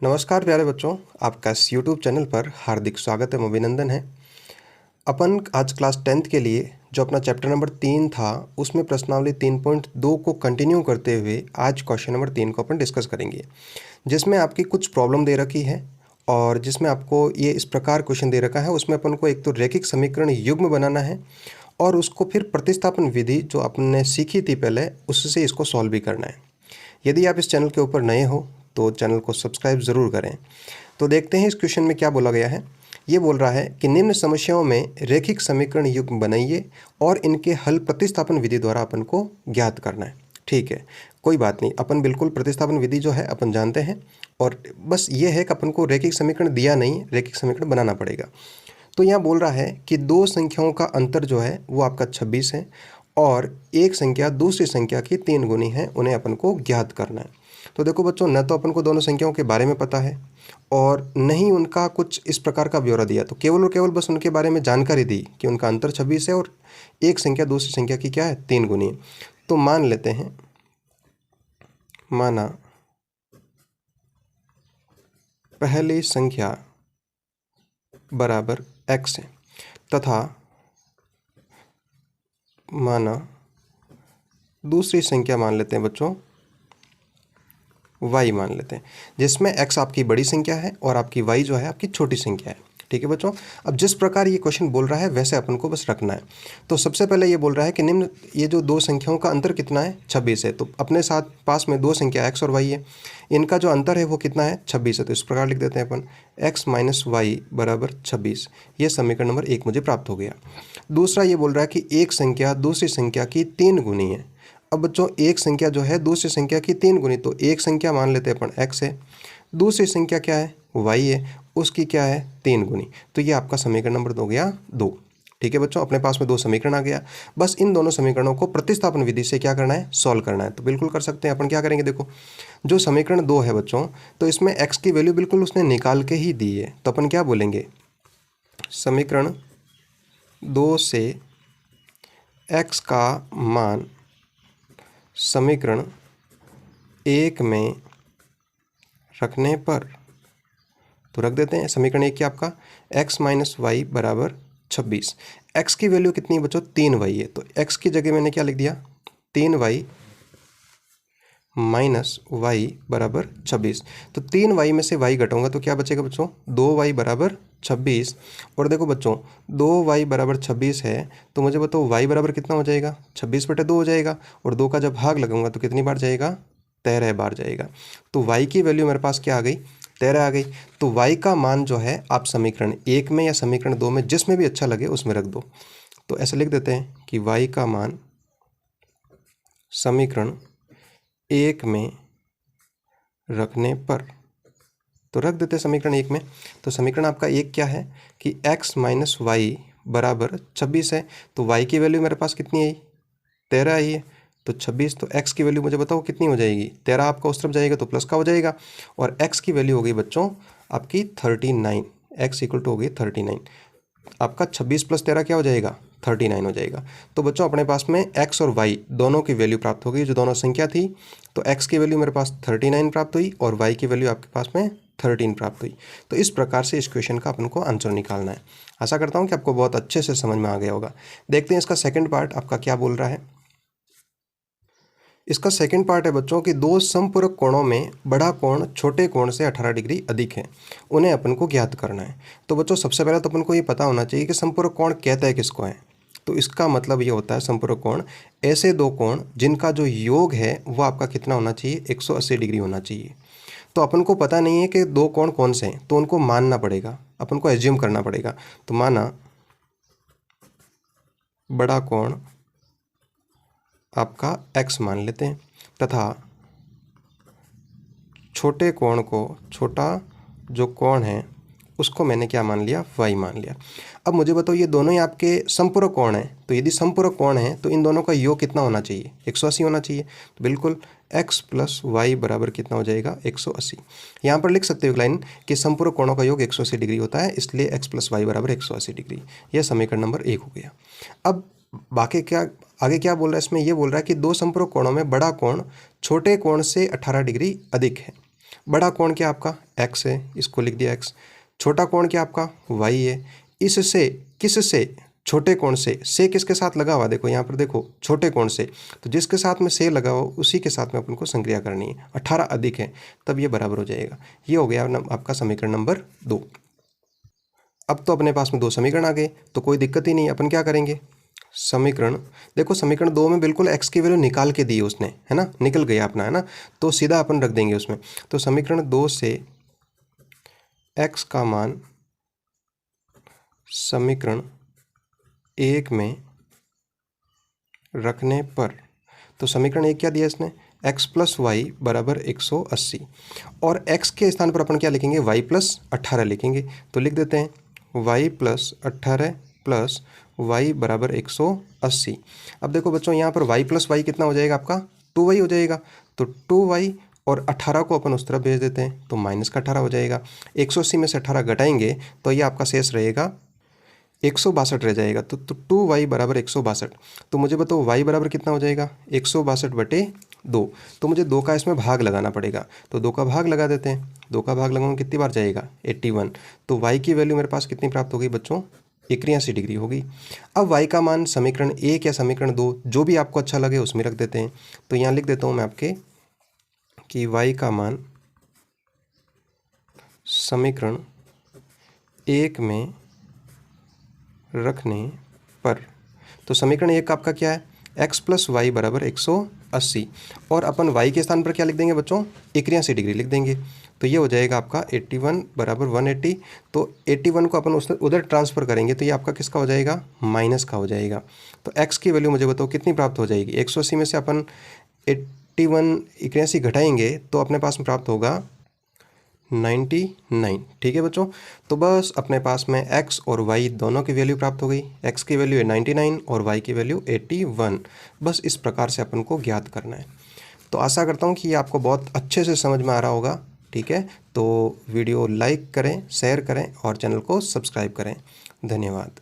नमस्कार प्यारे बच्चों, आपका इस यूट्यूब चैनल पर हार्दिक स्वागत है, अभिनंदन है। अपन आज क्लास 10th के लिए जो अपना चैप्टर नंबर 3 था उसमें प्रश्नावली 3.2 को कंटिन्यू करते हुए आज क्वेश्चन नंबर 3 को अपन डिस्कस करेंगे, जिसमें आपकी कुछ प्रॉब्लम दे रखी है और जिसमें आपको ये इस प्रकार क्वेश्चन दे रखा है। उसमें अपन को एक तो रैखिक समीकरण युग्म बनाना है और उसको फिर प्रतिस्थापन विधि जो आपने सीखी थी पहले उससे इसको सॉल्व भी करना है। यदि आप इस चैनल के ऊपर नए हो तो चैनल को सब्सक्राइब ज़रूर करें। तो देखते हैं इस क्वेश्चन में क्या बोला गया है। ये बोल रहा है कि निम्न समस्याओं में रैखिक समीकरण युग्म बनाइए और इनके हल प्रतिस्थापन विधि द्वारा अपन को ज्ञात करना है। ठीक है, कोई बात नहीं, अपन बिल्कुल प्रतिस्थापन विधि जो है अपन जानते हैं और बस ये है कि अपन को रैखिक समीकरण दिया नहीं, रैखिक समीकरण बनाना पड़ेगा। तो यहाँ बोल रहा है कि दो संख्याओं का अंतर जो है वो आपका 26 है और एक संख्या दूसरी संख्या की 3 गुनी है, उन्हें अपन को ज्ञात करना है। तो देखो बच्चों, न तो अपन को दोनों संख्याओं के बारे में पता है और न ही उनका कुछ इस प्रकार का ब्यौरा दिया, तो केवल और केवल बस उनके बारे में जानकारी दी कि उनका अंतर 26 है और एक संख्या दूसरी संख्या की क्या है, 3 गुनी है। तो मान लेते हैं, माना पहली संख्या बराबर x है तथा माना दूसरी संख्या मान लेते हैं बच्चों y मान लेते हैं, जिसमें x आपकी बड़ी संख्या है और आपकी y जो है आपकी छोटी संख्या है। ठीक है बच्चों, अब जिस प्रकार ये क्वेश्चन बोल रहा है वैसे अपन को बस रखना है। तो सबसे पहले ये बोल रहा है कि निम्न ये जो दो संख्याओं का अंतर कितना है, 26 है। तो अपने साथ पास में दो संख्या x और y है, इनका जो अंतर है वो कितना है, 26 है। तो इस प्रकार लिख देते हैं अपन x माइनस वाई बराबर 26। ये समीकरण नंबर 1 मुझे प्राप्त हो गया। दूसरा ये बोल रहा है कि एक संख्या दूसरी संख्या की 3 गुनी है। अब बच्चों एक संख्या जो है दूसरी संख्या की 3 गुनी, तो एक संख्या मान लेते हैं अपन x है, दूसरी संख्या क्या है, y है, उसकी क्या है, 3 गुनी। तो ये आपका समीकरण नंबर हो गया 2। ठीक है बच्चों, अपने पास में 2 समीकरण आ गया। बस इन दोनों समीकरणों को प्रतिस्थापन विधि से क्या करना है, सॉल्व करना है। तो बिल्कुल कर सकते हैं। अपन क्या करेंगे, देखो जो समीकरण 2 है बच्चों, तो इसमें x की वैल्यू बिल्कुल उसने निकाल के ही दी है। तो अपन क्या बोलेंगे, समीकरण 2 से x का मान समीकरण 1 में रखने पर, तो रख देते हैं समीकरण 1 क्या आपका x माइनस वाई बराबर 26। x की वैल्यू कितनी है बच्चों, 3y है। तो x की जगह मैंने क्या लिख दिया, 3y माइनस वाई बराबर 26। तो 3y में से y घटाऊंगा तो क्या बचेगा बच्चों, 2y बराबर 26। और देखो बच्चों 2y बराबर 26 है, तो मुझे बताओ y बराबर कितना हो जाएगा, 26/2 हो जाएगा। और 2 का जब भाग लगाऊंगा तो कितनी बार जाएगा, 13 बार जाएगा। तो y की वैल्यू मेरे पास क्या आ गई, 13 आ गई। तो y का मान जो है आप समीकरण 1 में या समीकरण 2 में जिसमें भी अच्छा लगे उसमें रख दो। तो ऐसे लिख देते हैं कि y का मान समीकरण 1 में रखने पर, तो रख देते हैं समीकरण 1 में। तो समीकरण आपका 1 क्या है कि x माइनस वाई बराबर 26 है। तो y की वैल्यू मेरे पास कितनी आई, 13 आई है। तो 26, तो x की वैल्यू मुझे बताओ कितनी हो जाएगी, 13 आपका उस तरफ जाएगा तो प्लस का हो जाएगा। और x की वैल्यू हो गई बच्चों आपकी 39, x इक्वल टू हो गई 39। आपका 26 + 13 क्या हो जाएगा, 39 हो जाएगा। तो बच्चों अपने पास में x और y दोनों की वैल्यू प्राप्त हो गई, जो दोनों संख्या थी। तो x की वैल्यू मेरे पास 39 प्राप्त हुई और y की वैल्यू आपके पास में 13 प्राप्त हुई। तो इस प्रकार से इस क्वेश्चन का अपन को आंसर निकालना है। आशा करता हूँ कि आपको बहुत अच्छे से समझ में आ गया होगा। देखते हैं इसका सेकेंड पार्ट आपका क्या बोल रहा है। इसका सेकंड पार्ट है बच्चों कि दो समपूरक कोणों में बड़ा कोण छोटे कोण से 18 डिग्री अधिक है, उन्हें अपन को ज्ञात करना है। तो बच्चों सबसे पहले तो अपन को ये पता होना चाहिए कि समपूरक कोण कहता है किसको है। तो इसका मतलब ये होता है समपूरक कोण ऐसे दो कोण जिनका जो योग है वो आपका कितना होना चाहिए, 180 डिग्री होना चाहिए। तो अपन को पता नहीं है कि दो कोण कौन से हैं, तो उनको मानना पड़ेगा, अपन को एज्यूम करना पड़ेगा। तो माना बड़ा कोण आपका x मान लेते हैं तथा छोटे कोण को, छोटा जो कोण है उसको मैंने क्या मान लिया, y मान लिया। अब मुझे बताओ ये दोनों ही आपके समपूरक कोण हैं, तो यदि समपूरक कोण है तो इन दोनों का योग कितना होना चाहिए, 180 होना चाहिए। तो बिल्कुल x + y बराबर कितना हो जाएगा, 180। यहाँ पर लिख सकते हो एक लाइन कि समपूरक कोणों का योग 180 डिग्री होता है, इसलिए x + y बराबर 180 डिग्री। यह समीकरण नंबर 1 हो गया। अब बाकी क्या, आगे क्या बोल रहा है इसमें, ये बोल रहा है कि दो समपूरक कोणों में बड़ा कोण छोटे कोण से 18 डिग्री अधिक है। बड़ा कोण क्या आपका x है, इसको लिख दिया x। छोटा कोण क्या आपका y है। इससे किससे, छोटे कोण से किसके साथ लगा हुआ, देखो यहाँ पर देखो छोटे कोण से, तो जिसके साथ में से लगा हो उसी के साथ में अपन को संक्रिया करनी है। 18 अधिक है तब ये बराबर हो जाएगा। ये हो गया आपका समीकरण नंबर 2। अब तो अपने पास में 2 समीकरण आ गए, तो कोई दिक्कत ही नहीं। अपन क्या करेंगे, समीकरण, देखो समीकरण 2 में बिल्कुल x की वैल्यू निकाल के दी उसने, है ना, निकल गया अपना, है ना, तो सीधा अपन रख देंगे उसमें। तो समीकरण 2 से x का मान समीकरण 1 में रखने पर, तो समीकरण 1 क्या दिया इसने, x प्लस वाई बराबर 180, और x के स्थान पर अपन क्या लिखेंगे, y प्लस 18 लिखेंगे। तो लिख देते हैं y प्लस 18 प्लस y बराबर 180। अब देखो बच्चों यहाँ पर y प्लस वाई कितना हो जाएगा आपका, 2y हो जाएगा। तो 2y और 18 को अपन उस तरफ भेज देते हैं, तो माइनस का 18 हो जाएगा। 180 में से 18 घटाएंगे तो ये आपका शेष रहेगा 162 रह जाएगा। तो 2y बराबर 162। तो मुझे बताओ y बराबर कितना हो जाएगा, 162/2। तो मुझे 2 का इसमें भाग लगाना पड़ेगा, तो 2 का भाग लगा देते हैं। 2 का भाग लगाऊंगा कितनी बार जाएगा, 81। तो y की वैल्यू मेरे पास कितनी प्राप्त हो गई बच्चों, 81 डिग्री होगी। अब y का मान समीकरण 1 या समीकरण 2 जो भी आपको अच्छा लगे उसमें रख देते हैं। तो यहाँ लिख देता हूँ मैं आपके कि y का मान समीकरण 1 में रखने पर, तो समीकरण 1 का आपका क्या है, x प्लस वाई बराबर 180, और अपन y के स्थान पर क्या लिख देंगे बच्चों, 81 डिग्री लिख देंगे। तो ये हो जाएगा आपका 81 बराबर 180। तो 81 को अपन उधर ट्रांसफ़र करेंगे तो ये आपका किसका हो जाएगा, माइनस का हो जाएगा। तो x की वैल्यू मुझे बताओ कितनी प्राप्त हो जाएगी, 180 में से अपन 81 घटाएंगे तो अपने पास में प्राप्त होगा 99। ठीक है बच्चों, तो बस अपने पास में x और y दोनों की वैल्यू प्राप्त हो गई। x की वैल्यू है 99 और y की वैल्यू 81। बस इस प्रकार से अपन को ज्ञात करना है। तो आशा करता हूँ कि ये आपको बहुत अच्छे से समझ में आ रहा होगा। ठीक है, तो वीडियो लाइक करें, शेयर करें और चैनल को सब्सक्राइब करें। धन्यवाद।